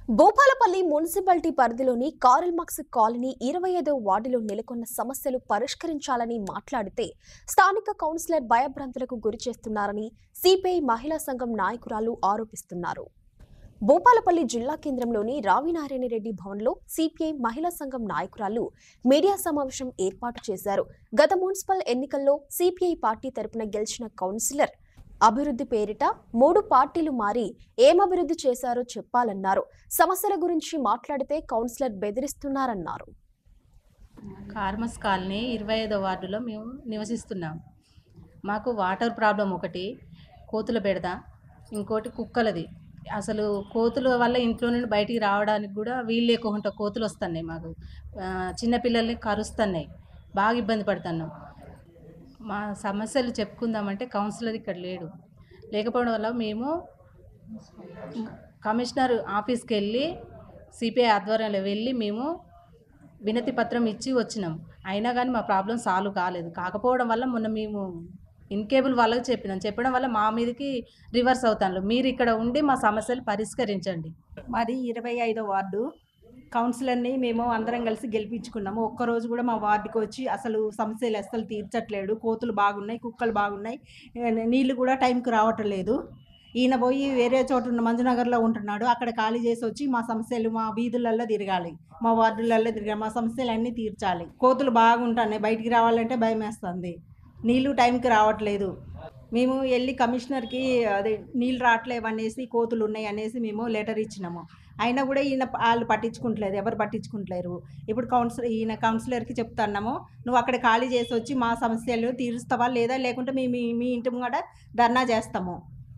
Bhupalpally municipality పరిధిలోని కారెల్మాక్స్ colony 25వ వార్డులో నెలకొన్న సమస్యలు పరిష్కరించాలని మాట్లాడితే స్థానిక కౌన్సిలర్ భయభ్రాంతులకు గురి చేస్తున్నారని సిపిఐ మహిళా సంఘం నాయకురాలు ఆరోపిస్తున్నారు. భూపాలపల్లి జిల్లా కేంద్రంలోని రావినారాయణరెడ్డి భవన్లో సిపిఐ మహిళా సంఘం నాయకురాలు మీడియా సమావేశం ఏర్పాటు చేశారు. గత మున్సిపల్ ఎన్నికల్లో సిపిఐ పార్టీ తరపున గెలిచిన కౌన్సిలర్ అభివృద్ధి పేరిట 3 పార్టీలు మారి ఏం అభివృద్ధి చేశారో చెప్పాలన్నారు. సమస్యల గురించి మాట్లాడితే కౌన్సిలర్ బెదిరిస్తున్నారన్నారు. కార్మస్ కాలనీ 25వ వార్డులో మేము నివసిస్తున్నాం. మాకు వాటర్ ప్రాబ్లం ఒకటి, కోతుల బెడద, ఇంకోటి కుక్కలది. అసలు కోతుల వల్ల ఇంట్లో నుండి బయటికి రావడానికి కూడా వీలు లేకుండా కోతులు వస్తున్నాయి. మాకు చిన్నపిల్లల్ని కరుస్తున్నాయి, బాగా ఇబ్బంది పడుతున్నాం. మా సమస్యలు చెప్పుకుందామంటే కౌన్సిలర్ ఇక్కడ లేకపోవడం వల్ల మేము కమిషనర్ ఆఫీస్కి వెళ్ళి సిపిఐ ఆధ్వర్యంలో వెళ్ళి మేము వినతి పత్రం ఇచ్చి వచ్చినాం. అయినా కానీ మా ప్రాబ్లం సాల్వ్ కాలేదు. కాకపోవడం వల్ల మొన్న మేము ఇన్కేబుల్ వాళ్ళకి చెప్పడం వల్ల మా మీదకి రివర్స్ అవుతాను. మీరు ఇక్కడ ఉండి మా సమస్యలు పరిష్కరించండి. మాది 25వ వార్డు. కౌన్సిలర్ని మేము అందరం కలిసి గెలిపించుకున్నాము. ఒక్కరోజు కూడా మా వార్డుకి వచ్చి అసలు సమస్యలు అస్సలు తీర్చట్లేడు. కోతులు బాగున్నాయి, కుక్కలు బాగున్నాయి, నీళ్లు కూడా టైంకి రావటం లేదు. ఈయన పోయి వేరే చోట ఉన్న మంజునగర్లో ఉంటున్నాడు. అక్కడ ఖాళీ చేసి వచ్చి మా సమస్యలు మా వీధులలో తిరగాలి, మా వార్డులలో తిరగాలి, మా సమస్యలు అన్నీ తీర్చాలి. కోతులు బాగుంటున్నాయి, బయటికి రావాలంటే భయం వేస్తుంది. నీళ్లు టైంకి రావట్లేదు. మేము వెళ్ళి కమిషనర్కి అదే నీళ్ళు రావట్లేవు అనేసి, కోతులు ఉన్నాయి అనేసి మేము లెటర్ ఇచ్చినాము. అయినా కూడా వాళ్ళు పట్టించుకుంటలేదు, ఎవరు పట్టించుకుంటలేరు. ఇప్పుడు కౌన్సిలర్కి చెప్తున్నాము, నువ్వు అక్కడ ఖాళీ చేసి వచ్చి మా సమస్యలు తీరుస్తావా లేదా, లేకుంటే మీ ఇంటి ముంగట ధర్నా చేస్తాము.